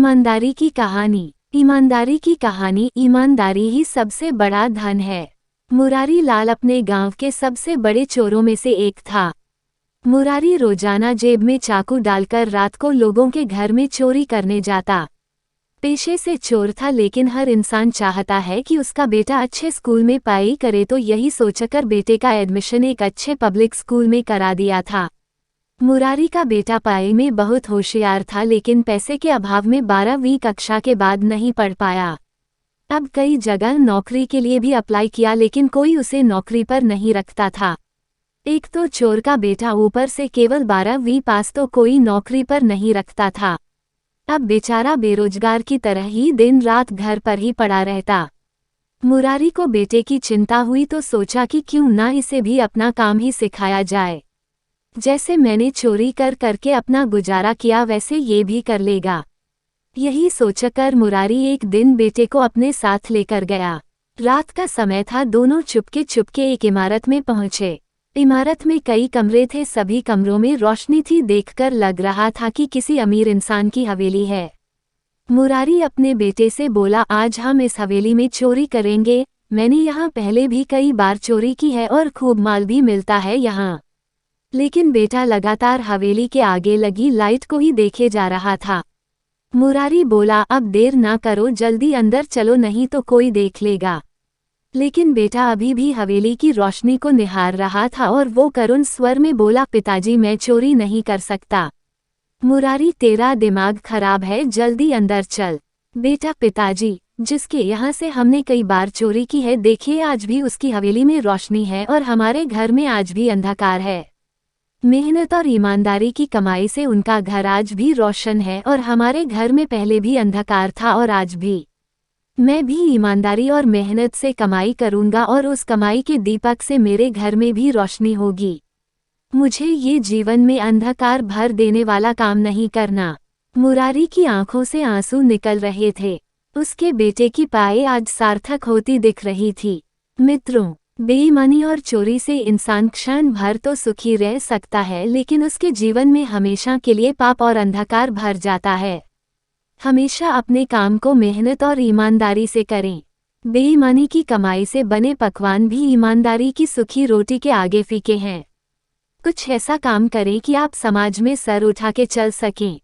ईमानदारी की कहानी। ईमानदारी की कहानी। ईमानदारी ही सबसे बड़ा धन है। मुरारी लाल अपने गांव के सबसे बड़े चोरों में से एक था। मुरारी रोजाना जेब में चाकू डालकर रात को लोगों के घर में चोरी करने जाता। पेशे से चोर था, लेकिन हर इंसान चाहता है कि उसका बेटा अच्छे स्कूल में पढ़ाई करे, तो यही सोचकर बेटे का एडमिशन एक अच्छे पब्लिक स्कूल में करा दिया था। मुरारी का बेटा पढ़ाई में बहुत होशियार था, लेकिन पैसे के अभाव में 12वीं कक्षा के बाद नहीं पढ़ पाया। अब कई जगह नौकरी के लिए भी अप्लाई किया, लेकिन कोई उसे नौकरी पर नहीं रखता था। एक तो चोर का बेटा, ऊपर से केवल 12वीं पास, तो कोई नौकरी पर नहीं रखता था। अब बेचारा बेरोजगार की तरह ही दिन रात घर पर ही पड़ा रहता। मुरारी को बेटे की चिंता हुई, तो सोचा कि क्यों ना इसे भी अपना काम ही सिखाया जाए। जैसे मैंने चोरी कर करके अपना गुजारा किया, वैसे ये भी कर लेगा। यही सोचकर मुरारी एक दिन बेटे को अपने साथ लेकर गया। रात का समय था, दोनों चुपके चुपके एक इमारत में पहुंचे। इमारत में कई कमरे थे, सभी कमरों में रोशनी थी। देखकर लग रहा था कि किसी अमीर इंसान की हवेली है। मुरारी अपने बेटे से बोला, आज हम इस हवेली में चोरी करेंगे। मैंने यहाँ पहले भी कई बार चोरी की है और खूब माल भी मिलता है यहाँ। लेकिन बेटा लगातार हवेली के आगे लगी लाइट को ही देखे जा रहा था। मुरारी बोला, अब देर ना करो, जल्दी अंदर चलो, नहीं तो कोई देख लेगा। लेकिन बेटा अभी भी हवेली की रोशनी को निहार रहा था और वो करुण स्वर में बोला, पिताजी मैं चोरी नहीं कर सकता। मुरारी, तेरा दिमाग खराब है, जल्दी अंदर चल। बेटा, पिताजी जिसके यहाँ से हमने कई बार चोरी की है, देखिए आज भी उसकी हवेली में रोशनी है और हमारे घर में आज भी अंधकार है। मेहनत और ईमानदारी की कमाई से उनका घर आज भी रोशन है और हमारे घर में पहले भी अंधकार था और आज भी। मैं भी ईमानदारी और मेहनत से कमाई करूंगा और उस कमाई के दीपक से मेरे घर में भी रोशनी होगी। मुझे ये जीवन में अंधकार भर देने वाला काम नहीं करना। मुरारी की आंखों से आंसू निकल रहे थे। उसके बेटे की पढ़ाई आज सार्थक होती दिख रही थी। मित्रों, बेईमानी और चोरी से इंसान क्षण भर तो सुखी रह सकता है, लेकिन उसके जीवन में हमेशा के लिए पाप और अंधकार भर जाता है। हमेशा अपने काम को मेहनत और ईमानदारी से करें। बेईमानी की कमाई से बने पकवान भी ईमानदारी की सूखी रोटी के आगे फीके हैं। कुछ ऐसा काम करें कि आप समाज में सर उठा के चल सकें।